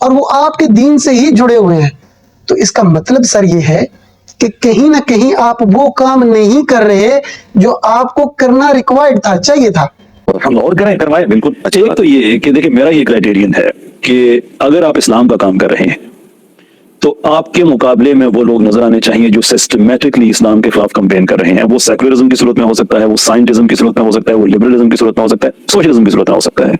اور وہ آپ کے دین سے ہی جڑے ہوئے ہیں. تو اس کا مطلب سر یہ ہے کہ کہیں نہ کہیں آپ وہ کام نہیں کر رہے جو آپ کو کرنا ریکوائرڈ تھا, چاہیے تھا. ہم اور کریں, کروائیں, بالکل. اچھا, ایک تو یہ کہ دیکھیں میرا یہ کرائٹیرین ہے کہ اگر آپ اسلام کا کام کر رہے ہیں تو آپ کے مقابلے میں وہ لوگ نظر آنے چاہیے جو سسٹمیٹکلی اسلام کے خلاف کمپین کر رہے ہیں. وہ سیکولرزم کی صورت میں ہو سکتا ہے, وہ سائنٹزم کی صورت میں ہو سکتا ہے, وہ لبرلزم کی صورت میں ہو سکتا ہے, سوشلزم کی صورت میں ہو سکتا ہے.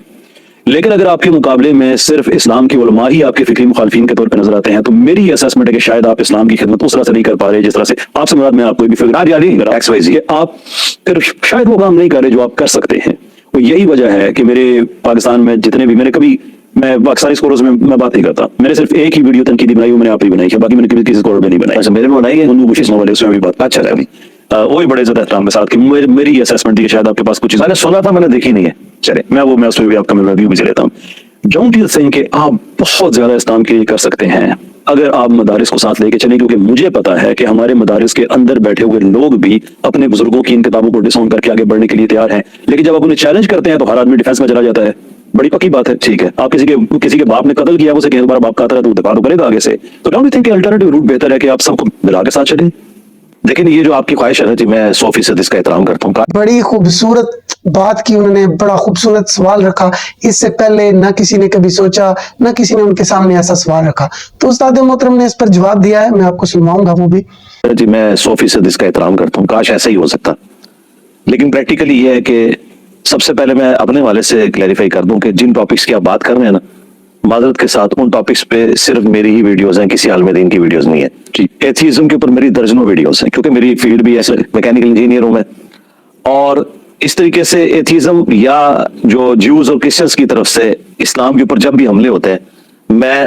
لیکن اگر آپ کے مقابلے میں صرف اسلام کی علماء ہی آپ کے فکری مخالفین کے طور پہ نظر آتے ہیں تو میری یہ اسسمنٹ ہے کہ شاید آپ اسلام کی خدمت اس طرح سے نہیں کر پا رہے جس طرح سے آپ سے مراد میں آپ کوئی بھی فکر ایکس وائی زی ہے, آپ پھر شاید وہ کام نہیں کر رہے جو آپ کر سکتے ہیں. وہ یہی وجہ ہے کہ میرے پاکستان میں جتنے بھی میں پاکستانی اسکورز میں بات نہیں کرتا, میں نے صرف ایک ہی ویڈیو تنقیدی بنائی, وہ میں نے آپ ہی بنائی ہے, باقی میں نے کسی اسکور میں نہیں بنائی. اچھا, میرے میں بنائی ہے انو بشیش والے, اس میں بھی بات اچھا ہے. وہی بڑے عزت احترام کے ساتھ کہ میری اسسمنٹ تھی کہ شاید آپ کے پاس کچھ چیز, میں نے سنا تھا, میں نے دیکھی نہیں ہے. چلے میں اس میں بھی آپ کا ریویو بھی لیتا ہوں. ڈونٹ یو تھنک کہ آپ بہت زیادہ اسلام کے لیے کر سکتے ہیں اگر آپ مدارس کو ساتھ لے کے چلیں, کیونکہ مجھے پتا ہے کہ ہمارے مدارس کے اندر بیٹھے ہوئے لوگ بھی اپنے بزرگوں کی ان کتابوں کو ڈساؤن کر کے آگے بڑھنے کے لیے تیار ہیں, لیکن جب آپ انہیں چیلنج کرتے ہیں تو ہر آدمی ڈیفینس میں چلا جاتا ہے. بڑی پکی بات ہے, ٹھیک ہے, آپ کسی کے باپ نے قتل کیا, اسے کہ ہمارا باپ قاتل ہے تو دفاع کرے گا آگے سے, تو ڈونٹ یو تھنک کہ الٹرنیٹیو روٹ بہتر ہے کہ آپ سب کو ملا کے ساتھ چلیں. لیکن یہ جو آپ کی خواہش ہے جی, میں 100% اس کا احترام کرتا ہوں. بڑی خوبصورت بات کی انہوں نے, بڑا خوبصورت سوال رکھا. اس سے پہلے نہ کسی نے کبھی سوچا, نہ کسی نے ان کے سامنے ایسا سوال رکھا. تو استاد محترم نے اس پر جواب دیا ہے, میں آپ کو سنواؤں گا وہ بھی. جی, میں 100% اس کا احترام کرتا ہوں, کاش ایسا ہی ہو سکتا. لیکن پریکٹیکلی یہ ہے کہ سب سے پہلے میں اپنے والے سے کلیریفائی کر دوں کہ جن ٹاپکس کی آپ بات کر رہے ہیں نا, معذرت کے ساتھ ان ٹاپکس پہ صرف میری ہی ویڈیوز ہیں, کسی عالم دین کی ویڈیوز نہیں ہے. ایتھیزم کے اوپر میری درجنوں ویڈیوز ہیں, کیونکہ میری فیلڈ بھی ایسے میکینیکل انجینئر ہوں میں. اور اس طریقے سے ایتھیزم یا جو جیوز اور کرسچنس کی طرف سے اسلام کے اوپر جب بھی حملے ہوتے ہیں, میں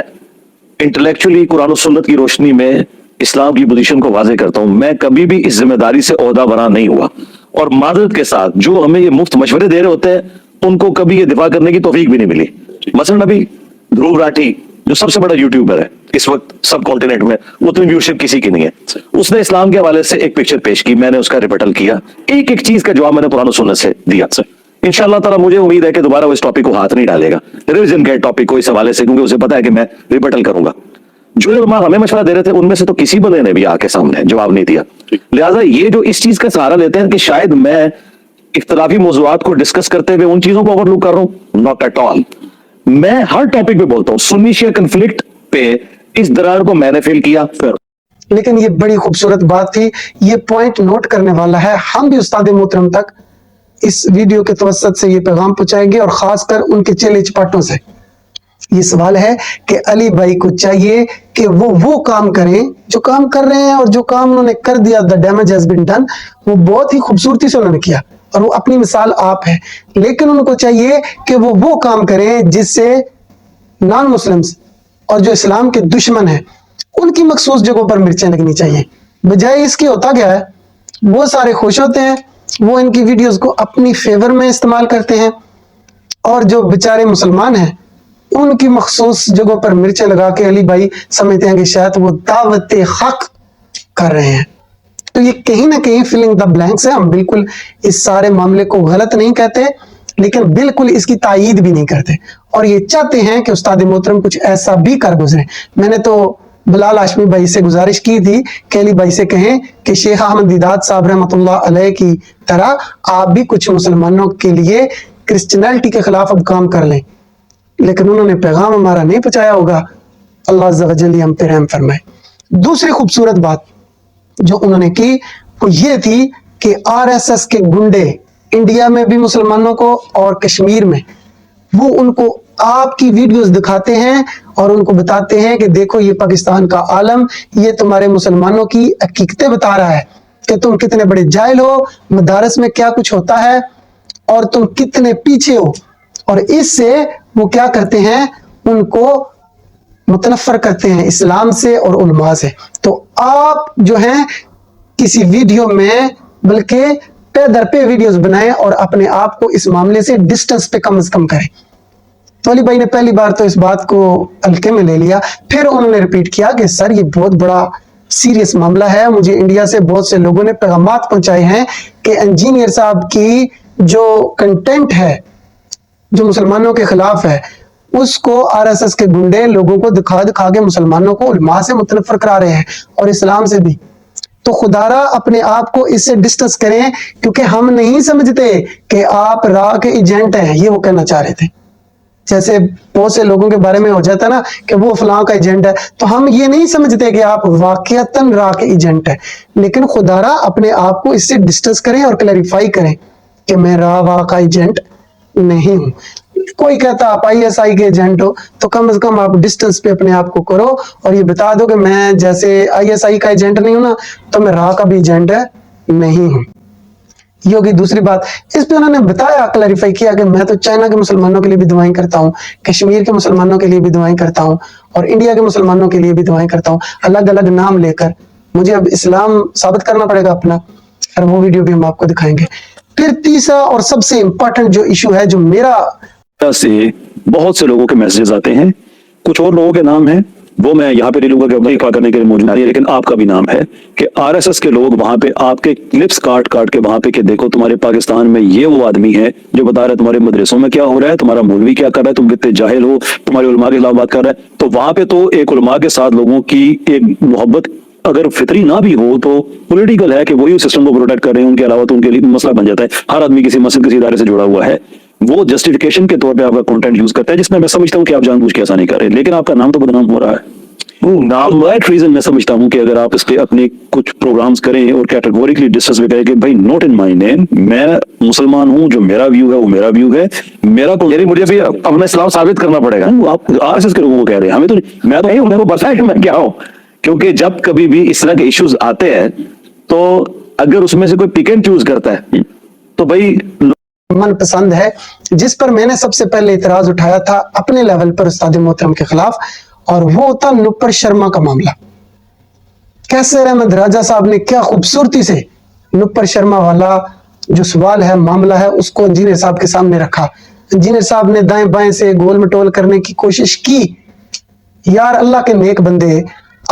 انٹلیکچولی قرآن و سنت کی روشنی میں اسلام کی پوزیشن کو واضح کرتا ہوں. میں کبھی بھی اس ذمہ داری سے عہدہ برا نہیں ہوا, اور معذرت کے ساتھ جو ہمیں یہ مفت مشورے دے رہے ہوتے ہیں ان کو کبھی یہ دفاع کرنے کی توفیق بھی نہیں ملی. مثلا ابھی دھروو راٹھی جو سب سے بڑا یوٹیوبر ہے اس وقت سب کانٹیننٹ میں, وہ اتنی ویورشپ کسی کی نہیں ہے, اس نے اسلام کے حوالے سے ایک پکچر پیش کی, میں نے اس کا ریپٹل کیا, ایک ایک چیز کا جواب میں نے قرآن و سنت سے دیا. انشاءاللہ تعالیٰ مجھے امید ہے کہ دوبارہ وہ اس ٹاپک کو ہاتھ نہیں ڈالے گا, ریویژن کے ٹاپک کو, اس حوالے سے, کیونکہ اسے پتا ہے کہ میں ریپٹل کروں گا. جو علماء ہمیں مشورہ دے رہے تھے ان میں سے تو کسی بندے نے بھی آ کے سامنے جواب نہیں دیا. لہٰذا یہ جو اس چیز کا سہارا لیتے ہیں کہ شاید میں اختلافی موضوعات کو ڈسکس کرتے ہوئے ان چیزوں کو اوور لک کر رہا ہوں, ناٹ ایٹ آل. میں ہر ٹاپک پہ بولتا ہوں, سنی شیعہ کنفلکٹ پہ اس درار کو میں نے فیل کیا. لیکن یہ بڑی خوبصورت بات تھی, یہ پوائنٹ نوٹ کرنے والا ہے. ہم بھی استاد محترم تک اس ویڈیو کے توسط سے یہ پیغام پہنچائیں گے, اور خاص کر ان کے چیلے چپاٹوں سے. یہ سوال ہے کہ علی بھائی کو چاہیے کہ وہ کام کریں جو کام کر رہے ہیں, اور جو کام انہوں نے کر دیا, the damage has been done, وہ بہت ہی خوبصورتی سے انہوں نے کیا, اور وہ اپنی مثال آپ ہے. لیکن ان کو چاہیے کہ وہ کام کریں جس سے نان مسلمز اور جو اسلام کے دشمن ہیں ان کی مخصوص جگہوں پر مرچیں لگنی چاہیے. بجائے اس کے ہوتا کیا ہے, وہ سارے خوش ہوتے ہیں, وہ ان کی ویڈیوز کو اپنی فیور میں استعمال کرتے ہیں, اور جو بیچارے مسلمان ہیں ان کی مخصوص جگہوں پر مرچیں لگا کے علی بھائی سمجھتے ہیں کہ شاید وہ دعوت حق کر رہے ہیں. تو یہ کہیں نہ کہیں فلنگ دا بلینکس ہے. ہم بالکل اس سارے معاملے کو غلط نہیں کہتے, لیکن بالکل اس کی تائید بھی نہیں کرتے, اور یہ چاہتے ہیں کہ استاد محترم کچھ ایسا بھی کر گزرے. میں نے تو بلال ہاشمی بھائی سے گزارش کی تھی کہ علی بھائی سے کہیں کہ شیخ احمد دیدات صاحب رحمۃ اللہ علیہ کی طرح آپ بھی کچھ مسلمانوں کے لیے کرسچنالٹی کے خلاف اب کام کر لیں, لیکن انہوں نے پیغام ہمارا نہیں پہنچایا ہوگا. اللہ عز و جل ہم پہ رحم فرمائے. دوسری خوبصورت بات جو انہوں نے کی وہ یہ تھی کہ RSS کے گنڈے انڈیا میں بھی مسلمانوں کو اور کشمیر میں, وہ ان کو آپ کی ویڈیوز دکھاتے ہیں اور ان کو بتاتے ہیں کہ دیکھو یہ پاکستان کا عالم, یہ تمہارے مسلمانوں کی حقیقتیں بتا رہا ہے کہ تم کتنے بڑے جاہل ہو, مدارس میں کیا کچھ ہوتا ہے, اور تم کتنے پیچھے ہو. اور اس سے وہ کیا کرتے ہیں, ان کو متنفر کرتے ہیں اسلام سے اور علماء سے. تو آپ جو ہیں کسی ویڈیو میں بلکہ پے در پہ ویڈیوز بنائیں اور اپنے آپ کو اس معاملے سے ڈسٹنس پہ کم از کم کریں. تو علی بھائی نے پہلی بار تو اس بات کو ہلکے میں لے لیا, پھر انہوں نے ریپیٹ کیا کہ سر یہ بہت بڑا سیریس معاملہ ہے. مجھے انڈیا سے بہت سے لوگوں نے پیغامات پہنچائے ہیں کہ انجینئر صاحب کی جو کنٹینٹ ہے جو مسلمانوں کے خلاف ہے, اس کو RSS کے گنڈے لوگوں کو دکھا دکھا کے مسلمانوں کو علماء سے متنفر کرا رہے ہیں اور اسلام سے بھی. تو خدارا اپنے آپ کو اس سے ڈسٹنس کریں, کیونکہ ہم نہیں سمجھتے کہ آپ راہ کے ایجنٹ ہیں. یہ وہ کہنا چاہ رہے تھے. جیسے بہت سے لوگوں کے بارے میں ہو جاتا نا کہ وہ فلاں کا ایجنٹ ہے, تو ہم یہ نہیں سمجھتے کہ آپ واقعتاً راہ کے ایجنٹ ہیں. لیکن خدارا اپنے آپ کو اس سے ڈسٹنس کریں اور کلیریفائی کریں کہ میں راہ کا ایجنٹ نہیں ہوں. کوئی کہتا آپ ISI کے ایجنٹ ہو, تو کم از کم آپ ڈسٹنس پہ اپنے آپ کو کرو اور یہ بتا دو کہ میں جیسے ISI کا ایجنٹ نہیں ہوں نا, تو میں راہ کا بھی ایجنٹ نہیں ہوں. یہ ہوگی دوسری بات. اس پہ انہوں نے بتایا, کلیریفائی کیا کہ میں تو چائنا کے مسلمانوں کے لیے بھی دعائیں کرتا ہوں, کشمیر کے مسلمانوں کے لیے بھی دعائیں کرتا ہوں, اور انڈیا کے مسلمانوں کے لیے بھی دعائیں کرتا ہوں, الگ الگ نام لے کر. مجھے اب اسلام ثابت کرنا پڑے گا اپنا, اور وہ ویڈیو بھی ہم آپ کو دکھائیں گے. پھر تیسرا اور سب سے امپورٹنٹ جو ایشو ہے, جو میرا سے بہت سے لوگوں کے میسجز آتے ہیں, کچھ اور لوگوں کے نام ہیں وہ میں یہاں پہ نہیں لوں گا کہ اپنا کرنے کے لیے موجود نہیں ہے, لیکن آپ کا بھی نام ہے کہ RSS کے لوگ وہاں پہ آپ کے کلپس کاٹ کاٹ کے وہاں پہ کہ دیکھو تمہارے پاکستان میں یہ وہ آدمی ہے جو بتا رہا ہے تمہارے مدرسوں میں کیا ہو رہا ہے, تمہارا مولوی کیا کر رہا ہے, تم کتنے جاہل ہو, تمہارے علماء کے خلاف بات کر رہا ہے. تو وہاں پہ تو ایک علماء کے ساتھ لوگوں کی ایک محبت اگر فطری نہ بھی ہو تو پولیٹیکل ہے کہ وہی سسٹم کو پروٹیکٹ کر رہے ہیں, ان کے علاوہ تو ان کے لیے مسئلہ بن جاتا ہے. ہر آدمی کسی مسجد کسی ادارے سے جڑا ہوا ہے, وہ جسٹیفیکیشن کے طور پہ آپ کا کنٹینٹ یوز کرتا ہے, جس میں میں سمجھتا ہوں کہ آپ جان بوجھ کے ایسا نہیں کر رہے, لیکن آپ کا نام تو بدنام ہو رہا ہے. نام رائٹ ریزن میں سمجھتا ہوں کہ اگر آپ اس پہ اپنے کچھ پروگرامز کریں اور کیٹیگوریکلی ڈسکس بھی کریں کہ بھائی نوٹ ان مائی نیم, میں مسلمان ہوں, جو میرا ویو ہے وہ میرا ویو ہے, میرا کو مجھے بھی اپنا اسلام ثابت کرنا پڑے گا. آپ RSS کے لوگوں کو کہہ رہے ہیں, ہمیں تو میں تو نہیں ہوں, میرے کو پتا ہے کہ میں کیا ہوں, کیونکہ جب کبھی بھی اس طرح کے ایشوز آتے ہیں تو اگر اس میں سے کوئی پک اینڈ چوز کرتا ہے تو بھائی من پسند ہے. جس پر میں نے سب سے پہلے اعتراض اٹھایا تھا اپنے لیول پر استاد محترم کے خلاف, اور وہ تھا نپر شرما کا معاملہ. کیسر احمد راجہ صاحب نے کیا خوبصورتی سے نپر شرما والا جو سوال ہے, معاملہ ہے, اس کو انجینئر صاحب کے سامنے رکھا. انجینئر صاحب نے دائیں بائیں سے گول مٹول کرنے کی کوشش کی. یار اللہ کے نیک بندے,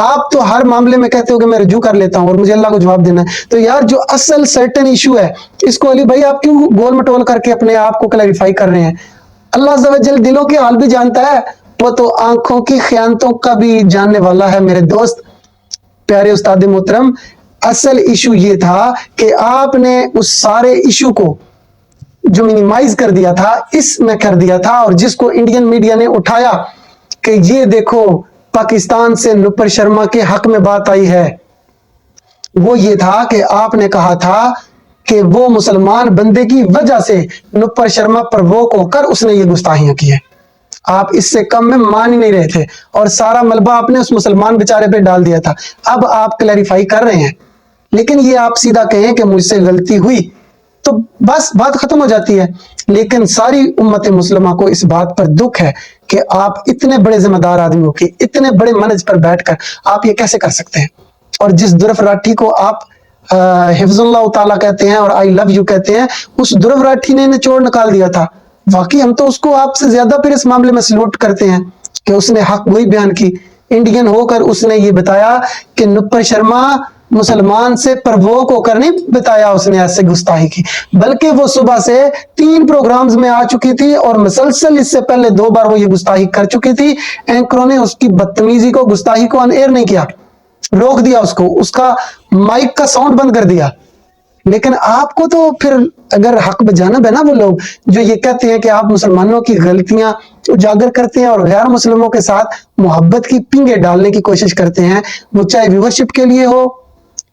آپ تو ہر معاملے میں کہتے ہو کہ میں رجوع کر لیتا ہوں اور مجھے اللہ کو جواب دینا ہے, تو یار جو اصل سرٹن ایشو ہے اس کو علی بھائی آپ کیوں گول مٹول کر کے اپنے آپ کو کلیریفائی کر رہے ہیں؟ اللہ عز و جل دلوں کے حال بھی جانتا ہے, وہ تو آنکھوں کی خیانتوں کا بھی جاننے والا ہے میرے دوست. پیارے استاد محترم, اصل ایشو یہ تھا کہ آپ نے اس سارے ایشو کو جو منیمائز کر دیا تھا اس میں کر دیا تھا, اور جس کو انڈین میڈیا نے اٹھایا کہ یہ دیکھو پاکستان سے نپر شرما کے حق میں بات آئی ہے, وہ یہ تھا کہ آپ نے کہا تھا کہ وہ مسلمان بندے کی وجہ سے نپر شرما پرووک ہو کر اس نے یہ گستاخیاں کی ہیں. آپ اس سے کم میں مان ہی نہیں رہے تھے, اور سارا ملبہ آپ نے اس مسلمان بیچارے پہ ڈال دیا تھا. اب آپ کلیریفائی کر رہے ہیں, لیکن یہ آپ سیدھا کہیں کہ مجھ سے غلطی ہوئی تو بس بات ختم ہو جاتی ہے. لیکن ساری امت مسلمہ کو اس بات پر دکھ ہے کہ آپ اتنے بڑے ذمہ دار آدمی ہو کے اتنے بڑے منج پر بیٹھ کر آپ یہ کیسے کر سکتے ہیں؟ اور جس درف راٹھی کو آپ حفظ اللہ تعالیٰ کہتے ہیں اور آئی لو یو کہتے ہیں, اس درف راٹھی نے نچوڑ نکال دیا تھا. واقعی ہم تو اس کو آپ سے زیادہ پھر اس معاملے میں سلوٹ کرتے ہیں کہ اس نے حق وہی بیان کی. انڈین ہو کر اس نے یہ بتایا کہ نپر شرما مسلمان سے پرووک ہو کر نہیں بتایا اس نے ایسے گستاخی کی, بلکہ وہ صبح سے 3 پروگرامز میں آ چکی تھی اور مسلسل اس سے پہلے 2 بار وہ یہ گستاخی کر چکی تھی. اینکروں نے اس کی بدتمیزی کو, گستاخی کو آن ایئر نہیں کیا, روک دیا اس کو, اس کا مائک کا ساؤنڈ بند کر دیا. لیکن آپ کو تو پھر اگر حق بجانب ہے نا وہ لوگ جو یہ کہتے ہیں کہ آپ مسلمانوں کی غلطیاں اجاگر کرتے ہیں اور غیر مسلموں کے ساتھ محبت کی پنگے ڈالنے کی کوشش کرتے ہیں, وہ چاہے ویورشپ کے لیے ہو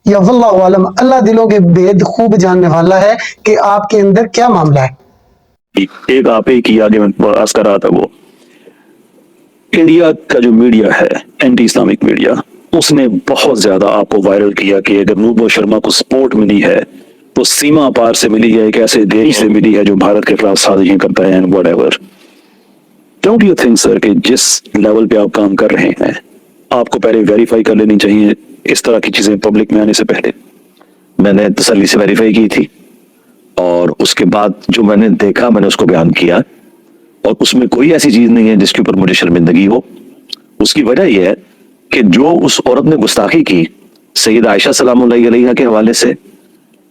یا واللہ عالم, اللہ دلوں کے بید خوب جاننے والا ہے کہ آپ کے اندر کیا معاملہ ہے. ایک آپ ایک ہی آگے میں بحث کر رہا تھا, وہ انڈیا کا جو میڈیا ہے اینٹی اسلامک میڈیا, اس نے بہت زیادہ آپ کو وائرل کیا کہ اگر نپر شرما کو سپورٹ ملی ہے تو سیما پار سے ملی ہے, ایک ایسے دیش سے ملی ہے جو بھارت کے خلاف سازشیں کرتا ہے and whatever. Don't you think sir کہ جس لیول پہ آپ کام کر رہے ہیں آپ کو پہلے ویریفائی کر لینی چاہیے اس طرح کی چیزیں پبلک میں آنے سے پہلے؟ میں نے تسلی سے ویریفائی کی تھی, اور اس کے بعد جو میں نے دیکھا میں نے اس کو بیان کیا, اور اس میں کوئی ایسی چیز نہیں ہے جس کے اوپر مجھے شرمندگی ہو. اس کی وجہ یہ ہے کہ جو اس عورت نے گستاخی کی سید عائشہ سلام اللہ علیہا کے حوالے سے,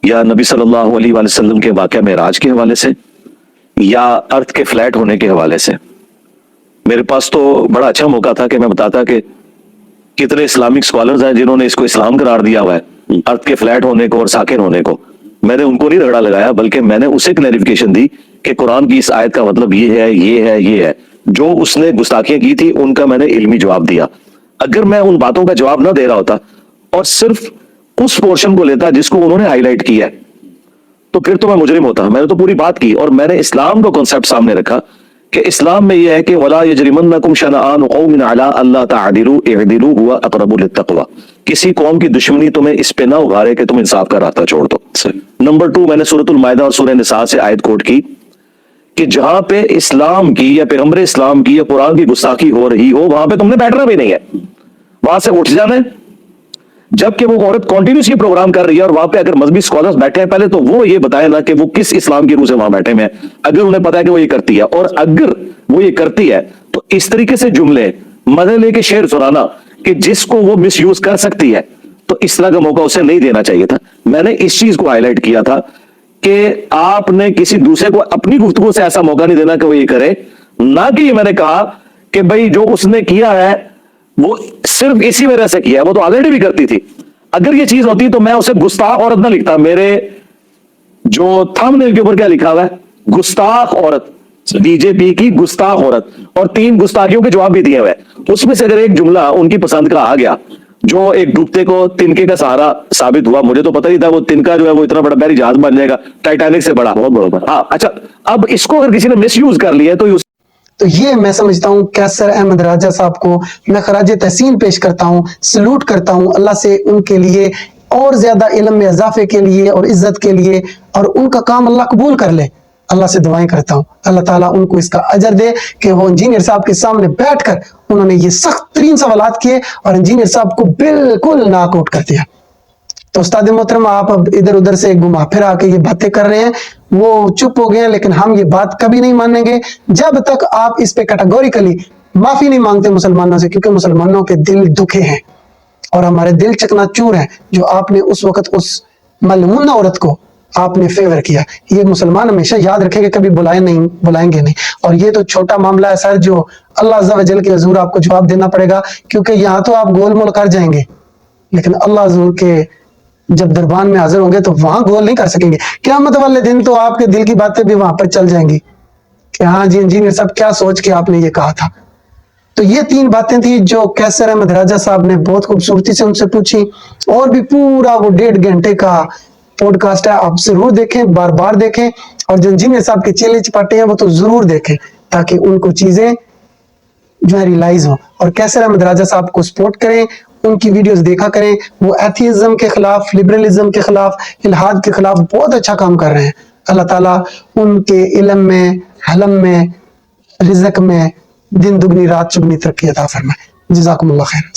یا نبی صلی اللہ علیہ وآلہ وسلم کے واقعہ معراج کے حوالے سے, یا ارتھ کے فلیٹ ہونے کے حوالے سے, میرے پاس تو بڑا اچھا موقع تھا کہ میں بتاتا کہ کتنے اسلامک اسکالرز ہیں جنہوں نے اس کو اسلام قرار دیا ہوا ہے، ارتھ کے فلیٹ ہونے کو اور ساکن ہونے کو. میں نے ان کو نہیں رگڑا لگایا، بلکہ میں نے اسے کلیریفیکیشن دی کہ قرآن کی اس آیت کا مطلب یہ ہے، یہ ہے، یہ ہے. جو اس نے گستاخیاں کی تھی ان کا میں نے علمی جواب دیا. اگر میں ان باتوں کا جواب نہ دے رہا ہوتا اور صرف اس پورشن کو لیتا جس کو انہوں نے ہائی لائٹ کیا ہے، تو پھر تو میں مجرم ہوتا. میں نے تو پوری بات کی اور میں نے اسلام کا کانسیپٹ سامنے رکھا کہ اسلام میں یہ ہے کہ وَلَا يَجْرِمَنَّكُمْ شَنَآنُ قَوْمٍ عَلَىٰ أَلَّا تَعْدِلُوا اعْدِلُوا هُوَ أَقْرَبُ لِلتَّقْوَىٰ. کسی قوم کی دشمنی تمہیں اس پہ نہ اگارے کہ تم انصاف کا راستہ چھوڑ دو. نمبر 2، میں نے سورۃ المائدہ اور سورہ نساء سے آیت کوٹ کی کہ جہاں پہ اسلام کی یا پیغمبر اسلام کی یا قرآن کی گستاخی ہو رہی ہو وہاں پہ تم نے بیٹھنا بھی نہیں ہے، وہاں سے اٹھ جانا ہے. جبکہ وہ عورت کنٹینیوسلی پروگرام کر رہی ہے اور وہاں پہ اگر مذہبی اسکالرز بیٹھے ہیں، پہلے تو وہ یہ بتائے نا کہ وہ کس اسلام کی روح سے وہاں بیٹھے ہیں. اگر انہیں پتا ہے کہ وہ یہ کرتی ہے، اور اگر وہ یہ کرتی ہے تو اس طریقے سے جملے مزے لے کے شعر سنانا کہ جس کو وہ مس یوز کر سکتی ہے، تو اس طرح کا موقع اسے نہیں دینا چاہیے تھا. میں نے اس چیز کو ہائی لائٹ کیا تھا کہ آپ نے کسی دوسرے کو اپنی گفتگو سے ایسا موقع نہیں دینا کہ وہ یہ کرے. نہ کہ یہ میں نے کہا کہ بھائی جو اس نے کیا ہے وہ صرف اسی وجہ سے کیا ہے، وہ تو آلریڈی بھی کرتی تھی. اگر یہ چیز ہوتی تو میں اسے گستاخ عورت نہ لکھتا. میرے جو تھم نیل کے اوپر کیا لکھا ہوا ہے؟ گستاخ عورت، بی جے پی کی گستاخ عورت، اور 3 گستاخیوں کے جواب بھی دیے ہوئے. اس میں سے اگر ایک جملہ ان کی پسند کا آ گیا جو ایک ڈوبتے کو تنکے کا سہارا ثابت ہوا، مجھے تو پتہ ہی تھا وہ تنکا جو ہے وہ اتنا بڑا بحری جہاز بن جائے گا، ٹائٹینک سے بڑا. ہاں اچھا، اب اس کو اگر کسی نے مس یوز کر لیا تو یہ میں سمجھتا ہوں کیسر احمد راجہ صاحب کو میں خراج تحسین پیش کرتا ہوں، سلوٹ کرتا ہوں. اللہ سے ان کے لیے اور زیادہ علم میں اضافے کے لیے اور عزت کے لیے، اور ان کا کام اللہ قبول کر لے. اللہ سے دعائیں کرتا ہوں اللہ تعالیٰ ان کو اس کا اجر دے کہ وہ انجینئر صاحب کے سامنے بیٹھ کر انہوں نے یہ سخت ترین سوالات کیے اور انجینئر صاحب کو بالکل ناک آؤٹ کر دیا. تو استاد محترم، آپ اب ادھر ادھر سے گھما پھرا کے یہ باتیں کر رہے ہیں، وہ چپ ہو گئے ہیں، لیکن ہم یہ بات کبھی نہیں مانیں گے جب تک آپ اس پہ کیٹاگوریکلی معافی نہیں مانگتے مسلمانوں سے، کیونکہ مسلمانوں کے دل دکھے ہیں اور ہمارے دل چکنا چور ہیں. جو آپ نے اس وقت اس ملعونہ عورت کو آپ نے فیور کیا، یہ مسلمان ہمیشہ یاد رکھیں کہ کبھی بلائیں گے نہیں. اور یہ تو چھوٹا معاملہ ہے سر، جو اللہ عز و جل کے حضور آپ کو جواب دینا پڑے گا، کیونکہ یہاں تو آپ گول مول کر جائیں گے، لیکن اللہ حضور کے جب دربان میں حاضر ہوں گے تو وہاں گول نہیں کر سکیں گے. قیامت والے دن تو آپ کے دل کی باتیں بھی وہاں پر چل جائیں گی کہ ہاں جی انجینئر صاحب کیا سوچ کے آپ نے یہ کہا تھا. تو یہ 3 باتیں تھیں جو کیسر احمد راجہ صاحب نے بہت خوبصورتی سے ان سے پوچھی. اور بھی پورا وہ 1.5 گھنٹے کا پوڈ کاسٹ ہے، آپ ضرور دیکھیں، بار بار دیکھیں، اور جو انجینئر صاحب کے چیلے چپاٹے ہیں وہ تو ضرور دیکھیں تاکہ ان کو چیزیں جو ہے ریلائز ہو. اور کیسر احمد راجہ صاحب کو سپورٹ کریں، ان کی ویڈیوز دیکھا کریں. وہ ایتھیزم کے خلاف، لبرلزم کے خلاف، الحاد کے خلاف بہت اچھا کام کر رہے ہیں. اللہ تعالیٰ ان کے علم میں، حلم میں، رزق میں دن دگنی رات چگنی ترقی عطا فرمائے. جزاکم اللہ خیر.